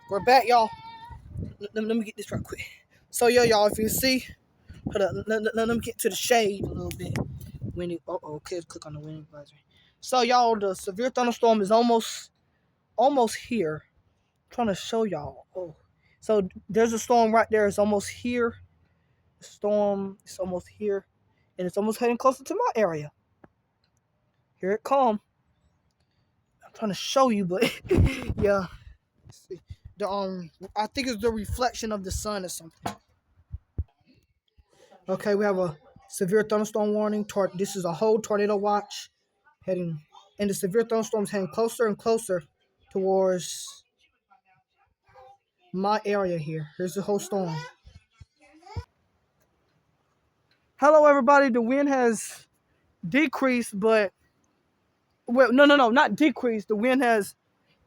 We're back, y'all. Let me get this right quick. So, yeah, y'all, if you see, hold up, let me get to the shade a little bit. Windy, okay, click on the wind advisory. So, y'all, the severe thunderstorm is almost here. I'm trying to show y'all. Oh, so there's a storm right there. It's almost here. The storm is almost here, and it's almost heading closer to my area. Here it comes. I'm trying to show you, but yeah. See. I think it's the reflection of the sun or something. Okay, we have a severe thunderstorm warning. This is a whole tornado watch heading, and the severe thunderstorm is heading closer and closer towards my area here. Here's the whole storm. Hello, everybody. The wind has decreased, but well, no, not decreased. The wind has.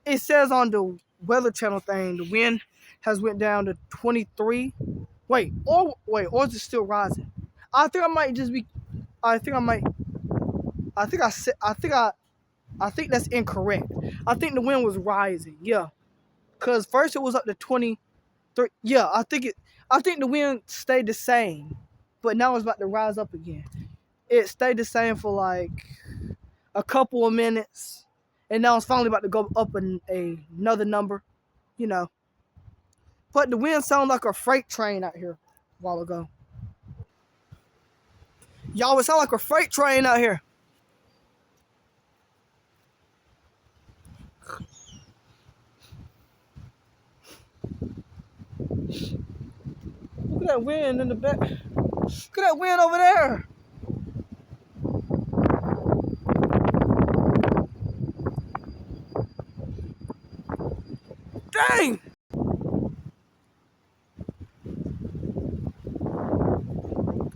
It says on the Weather Channel thing, the wind has went down to 23. Or is it still rising? I think I might just be. I think I might. I think I said. I think that's incorrect. I think the wind was rising. Yeah, cause first it was up to 23. Yeah, I think it. I think the wind stayed the same, but now it's about to rise up again. It stayed the same for like a couple of minutes, and now it's finally about to go up another number. You know, but the wind sounded like a freight train out here a while ago. Y'all, it sound like a freight train out here. Look at that wind in the back. Look at that wind over there. Dang!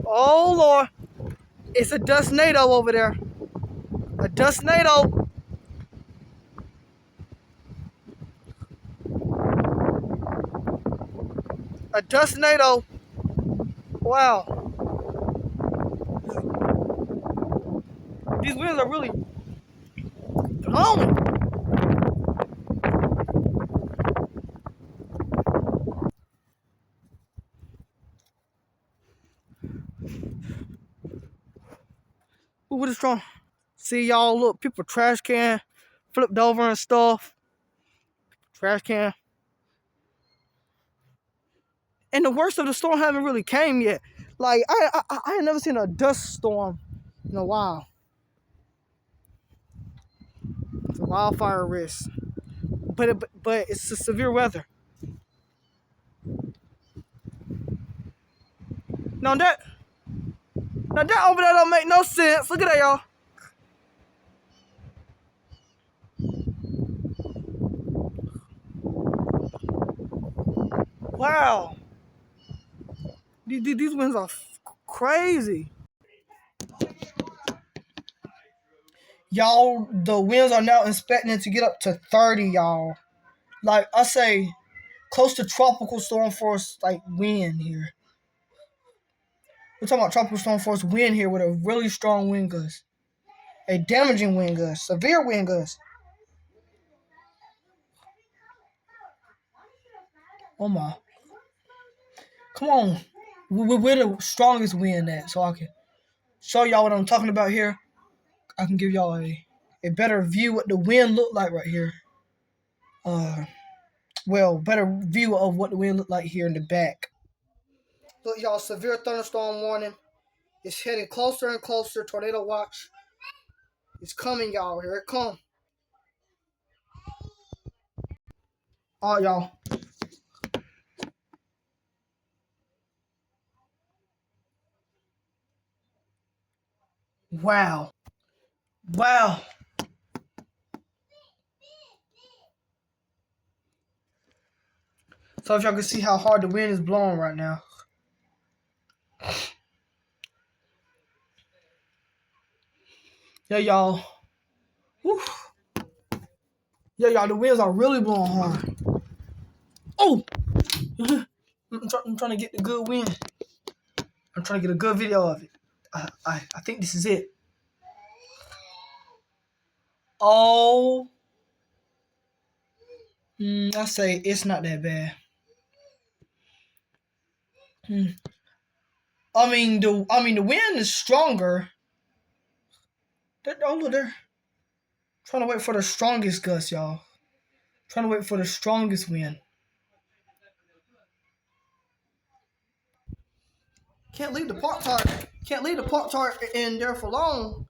Oh, Lord. It's a dust NATO over there. A dust NATO. A dust NATO. Wow. These winds are really blowing. Ooh, what is strong? See, y'all, look, people trash can flipped over and stuff. Trash can. And the worst of the storm haven't really came yet. Like, I ain't never seen a dust storm in a while. It's a wildfire risk. But it's a severe weather. Now that over there don't make no sense. Look at that, y'all. Wow. These winds are crazy. Y'all, the winds are now expecting to get up to 30, y'all. Like, I say, close to tropical storm force, like, wind here. We're talking about tropical storm force wind here with a really strong wind gust. A damaging wind gust. Severe wind gust. Oh, my. Come on. We're the strongest wind at, so I can show y'all what I'm talking about here. I can give y'all a better view what the wind looked like right here. Better view of what the wind looked like here in the back. Look, y'all, severe thunderstorm warning. It's heading closer and closer. Tornado watch. It's coming, y'all. Here it comes. All right, y'all. Wow. Wow. So if y'all can see how hard the wind is blowing right now. Yeah, y'all. Whew. Yeah, y'all, the winds are really blowing hard. Oh! I'm trying to get the good wind. I'm trying to get a good video of it. I think this is it. Oh I say it's not that bad. The wind is stronger. Oh look, they're trying to wait for the strongest gust, y'all. Trying to wait for the strongest wind. Can't leave the Pop Tart. Can't leave the Pop Tart in there for long.